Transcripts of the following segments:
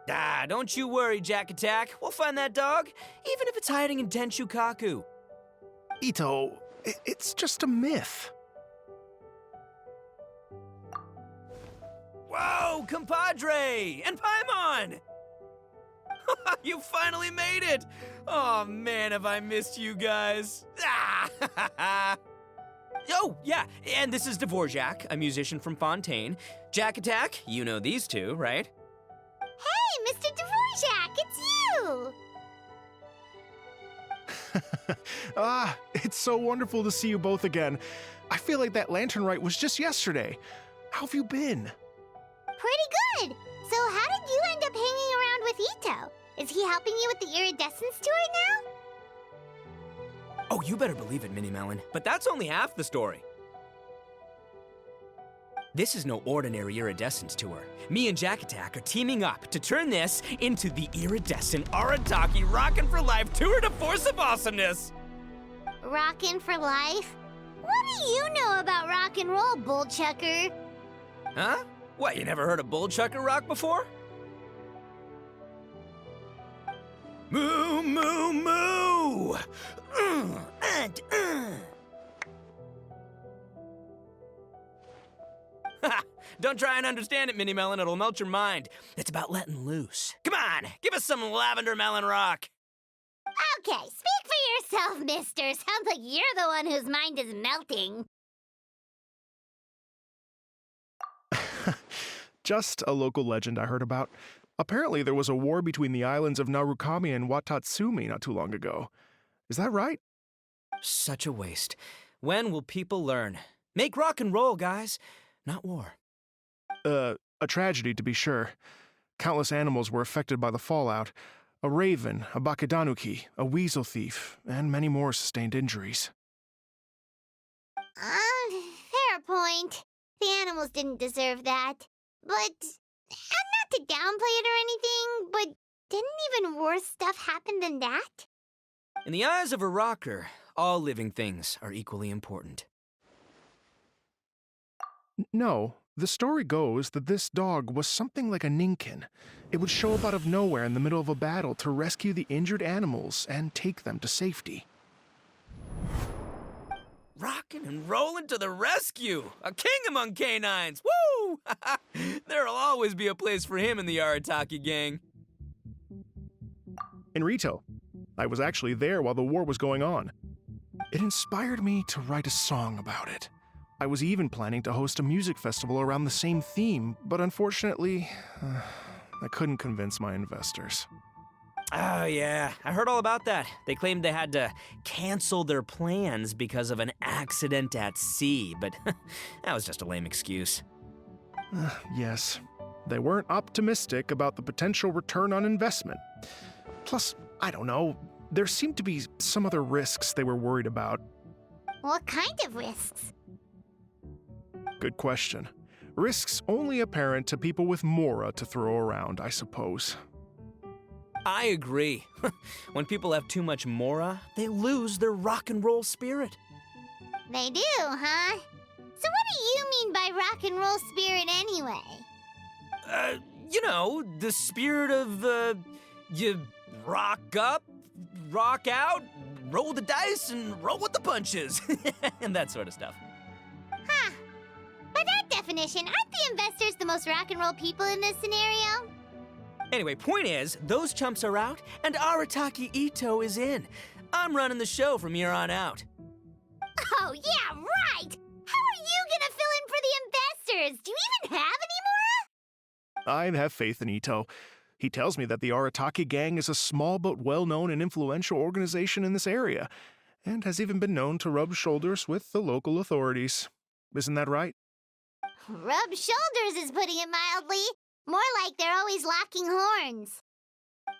Ah, don't you worry, Jack Attack. We'll find that dog, even if it's hiding in Tenshukaku. Ito, it's just a myth. Whoa, compadre! And Paimon! You finally made it! Oh man, have I missed you guys. Ah! Oh, yeah, and this is Dvorak, a musician from Fontaine. Jack Attack, you know these two, right? Hey, Mr. Dvorak, it's you! It's so wonderful to see you both again. I feel like that lantern rite was just yesterday. How have you been? Pretty good. So how did you end up hanging around with Ito? Is he helping you with the iridescence tour now? Oh, you better believe it, Minnie Melon. But that's only half the story. This is no ordinary iridescence tour. Me and Jack Attack are teaming up to turn this into the iridescent Arataki Rockin' for Life Tour de Force of Awesomeness! Rockin' for life? What do you know about rock and roll, bullchucker? Huh? What, you never heard a bullchucker rock before? Moo, moo, moo! Don't try and understand it, Minnie Melon. It'll melt your mind. It's about letting loose. Come on, give us some lavender melon rock. Okay, speak for yourself, mister. Sounds like you're the one whose mind is melting. Just a local legend I heard about. Apparently there was a war between the islands of Narukami and Watatsumi not too long ago. Is that right? Such a waste. When will people learn? Make rock and roll, guys, not war. A tragedy to be sure. Countless animals were affected by the fallout. A raven, a bakedanuki, a weasel thief, and many more sustained injuries. Fair point. The animals didn't deserve that. But, and not to downplay it or anything, but didn't even worse stuff happen than that? In the eyes of a rocker, all living things are equally important. No, the story goes that this dog was something like a ninkin. It would show up out of nowhere in the middle of a battle to rescue the injured animals and take them to safety. Rockin' and rollin' to the rescue! A king among canines! Woo! There'll always be a place for him in the Arataki gang. In Rito, I was actually there while the war was going on. It inspired me to write a song about it. I was even planning to host a music festival around the same theme, but unfortunately, I couldn't convince my investors. Oh, yeah. I heard all about that. They claimed they had to cancel their plans because of an accident at sea, but that was just a lame excuse. Yes, they weren't optimistic about the potential return on investment. Plus, I don't know, there seemed to be some other risks they were worried about. What kind of risks? Good question. Risks only apparent to people with mora to throw around, I suppose. I agree. When people have too much mora, they lose their rock and roll spirit. They do, huh? So what do you mean by rock and roll spirit anyway? You know, the spirit of, you rock up, rock out, roll the dice, and roll with the punches. And that sort of stuff. Huh. By that definition, aren't the investors the most rock and roll people in this scenario? Anyway, point is, those chumps are out, and Arataki Ito is in. I'm running the show from here on out. Oh, yeah, right! How are you gonna fill in for the investors? Do you even have any more? I have faith in Ito. He tells me that the Arataki gang is a small but well-known and influential organization in this area, and has even been known to rub shoulders with the local authorities. Isn't that right? Rub shoulders is putting it mildly. More like they're always locking horns.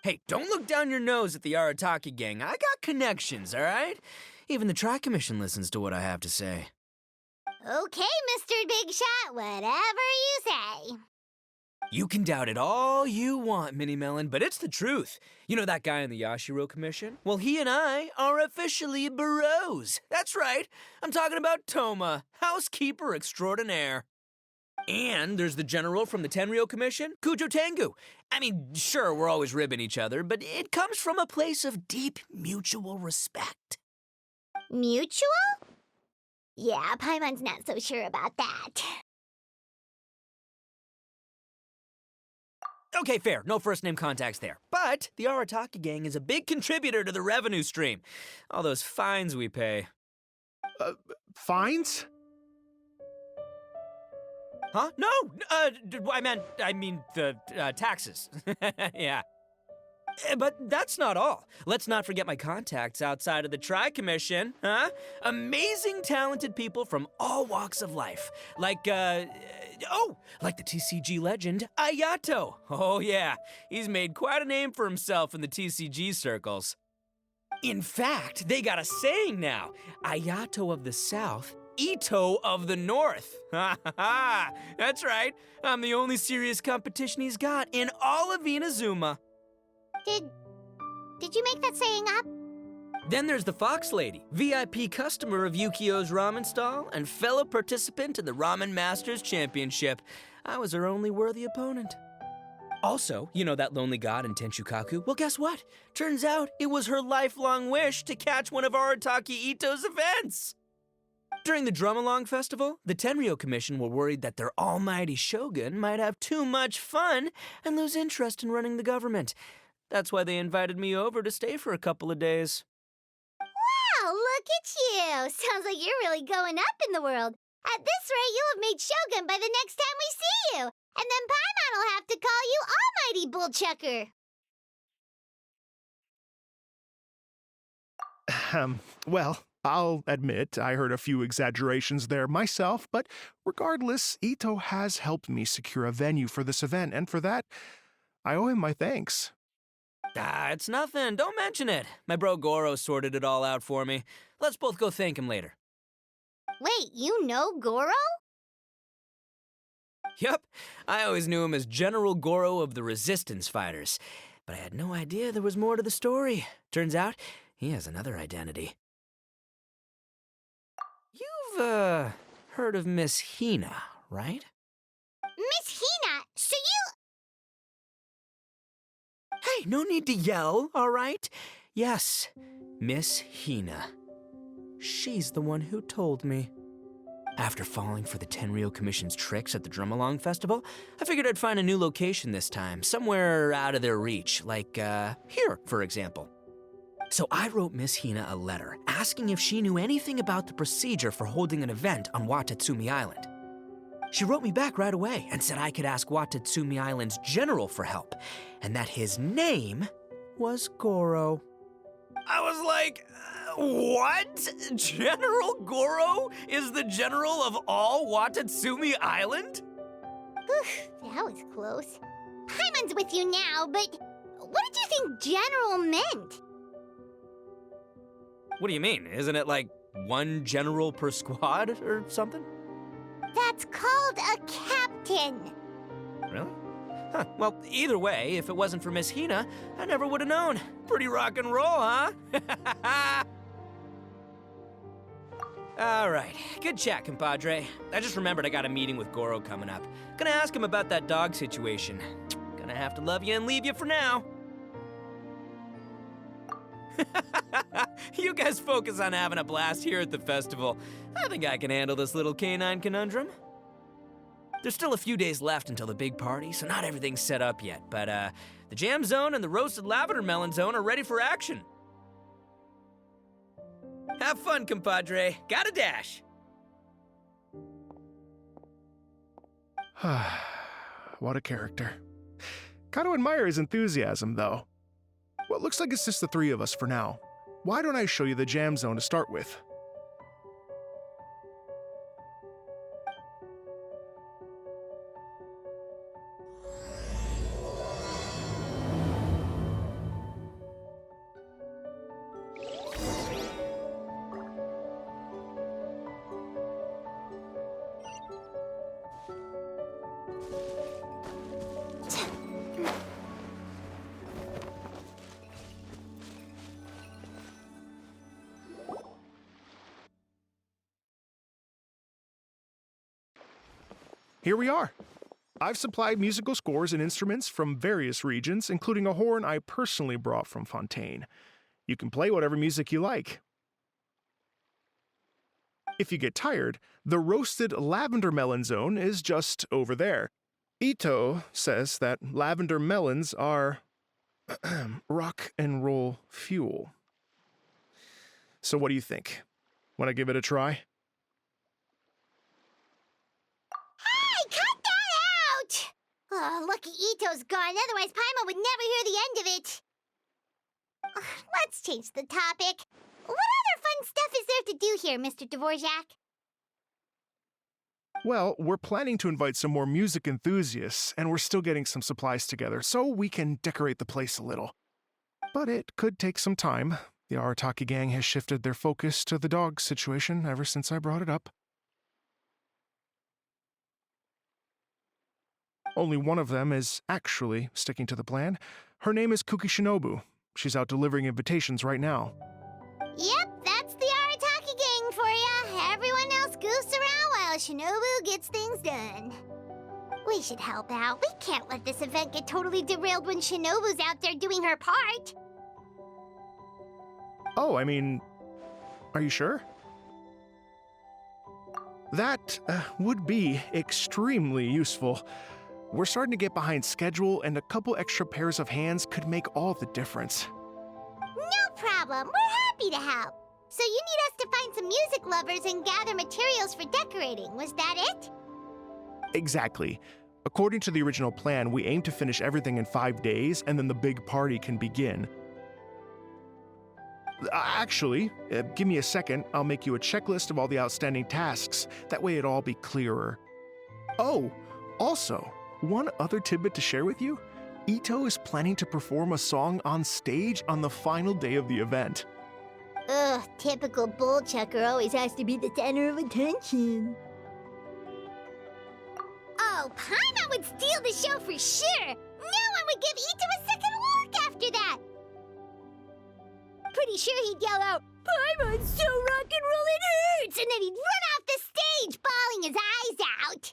Hey, don't look down your nose at the Arataki gang. I got connections, all right? Even the Tri-Commission listens to what I have to say. Okay, Mr. Big Shot, whatever you say. You can doubt it all you want, Minnie Melon, but it's the truth. You know that guy in the Yashiro Commission? Well, he and I are officially bros. That's right. I'm talking about Toma, housekeeper extraordinaire. And there's the general from the Tenryo Commission, Kujo Tengu. I mean, sure, we're always ribbing each other, but it comes from a place of deep mutual respect. Mutual? Yeah, Paimon's not so sure about that. Okay, fair. No first-name contacts there. But the Arataki gang is a big contributor to the revenue stream. All those fines we pay. Fines? Huh? No! I mean the taxes. Yeah. But that's not all. Let's not forget my contacts outside of the Tri-Commission, huh? Amazing, talented people from all walks of life. Like the TCG legend, Ayato. Oh yeah, he's made quite a name for himself in the TCG circles. In fact, they got a saying now. Ayato of the South, Ito of the North. Ha ha ha! That's right. I'm the only serious competition he's got in all of Inazuma. Did you make that saying up? Then there's the Fox Lady, VIP customer of Yukio's ramen stall and fellow participant in the Ramen Masters Championship. I was her only worthy opponent. Also, you know that lonely god in Tenshukaku? Well, guess what? Turns out it was her lifelong wish to catch one of Arataki Ito's events. During the Drum-Along Festival, the Tenryo Commission were worried that their almighty shogun might have too much fun and lose interest in running the government. That's why they invited me over to stay for a couple of days. Wow, look at you! Sounds like you're really going up in the world. At this rate, you'll have made Shogun by the next time we see you. And then Paimon will have to call you Almighty Bullchucker. Well, I'll admit I heard a few exaggerations there myself, but regardless, Ito has helped me secure a venue for this event, and for that, I owe him my thanks. It's nothing. Don't mention it. My bro Goro sorted it all out for me. Let's both go thank him later. Wait, you know Goro? Yep. I always knew him as General Goro of the Resistance Fighters. But I had no idea there was more to the story. Turns out, he has another identity. You've, heard of Miss Hina, right? Miss Hina, so you... Hey, no need to yell, all right? Yes, Miss Hina. She's the one who told me. After falling for the Tenryo Commission's tricks at the Drum-Along Festival, I figured I'd find a new location this time, somewhere out of their reach, like, here, for example. So I wrote Miss Hina a letter, asking if she knew anything about the procedure for holding an event on Watatsumi Island. She wrote me back right away and said I could ask Watatsumi Island's general for help, and that his name was Goro. I was like, what? General Goro is the general of all Watatsumi Island? That was close. Paimon's with you now, but what did you think general meant? What do you mean? Isn't it like one general per squad or something? That's called a captain. Really? Huh. Well, either way, if it wasn't for Miss Hina, I never would have known. Pretty rock and roll, huh? All right. Good chat, compadre. I just remembered I got a meeting with Goro coming up. Gonna ask him about that dog situation. Gonna have to love you and leave you for now. You guys focus on having a blast here at the festival. I think I can handle this little canine conundrum. There's still a few days left until the big party, so not everything's set up yet, but the jam zone and the roasted lavender melon zone are ready for action. Have fun, compadre. Gotta dash. What a character. Gotta admire his enthusiasm, though. Well, it looks like it's just the three of us for now. Why don't I show you the jam zone to start with? here we are. I've supplied musical scores and instruments from various regions, including a horn I personally brought from Fontaine. You can play whatever music you like. If you get tired, the roasted lavender melon zone is just over there. Ito says that lavender melons are rock and roll fuel. So what do you think? Want to give it a try? Hey, cut that out! Oh, lucky Ito's gone, otherwise Paimon would never hear the end of it. Let's change the topic. What other fun stuff is there to do here, Mr. Dvorak? Well, we're planning to invite some more music enthusiasts, and we're still getting some supplies together, so we can decorate the place a little. But it could take some time. The Arataki gang has shifted their focus to the dog situation ever since I brought it up. Only one of them is actually sticking to the plan. Her name is Kuki Shinobu. She's out delivering invitations right now. Yep, that's the Arataki gang for ya. Everyone else goofs around while Shinobu gets things done. We should help out. We can't let this event get totally derailed when Shinobu's out there doing her part. Oh, I mean, are you sure? That would be extremely useful. We're starting to get behind schedule, and a couple extra pairs of hands could make all the difference. No problem. We're happy to help. So you need us to find some music lovers and gather materials for decorating. Was that it? Exactly. According to the original plan, we aim to finish everything in 5 days, and then the big party can begin. Actually, give me a second. I'll make you a checklist of all the outstanding tasks. That way it'll all be clearer. Oh, also, one other tidbit to share with you. Ito is planning to perform a song on stage on the final day of the event. Ugh, typical bull chucker always has to be the center of attention. Oh, Paimon would steal the show for sure. No one would give Ito a second look after that. Pretty sure he'd yell out, "Paimon's so rock and roll it hurts!" And then he'd run off the stage, bawling his eyes out.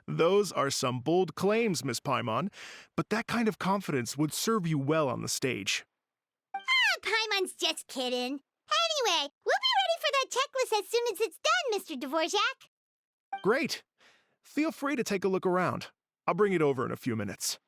Those are some bold claims, Miss Paimon, but that kind of confidence would serve you well on the stage. Paimon's just kidding. Anyway, we'll be ready for that checklist as soon as it's done, Mr. Dvorak. Great. Feel free to take a look around. I'll bring it over in a few minutes.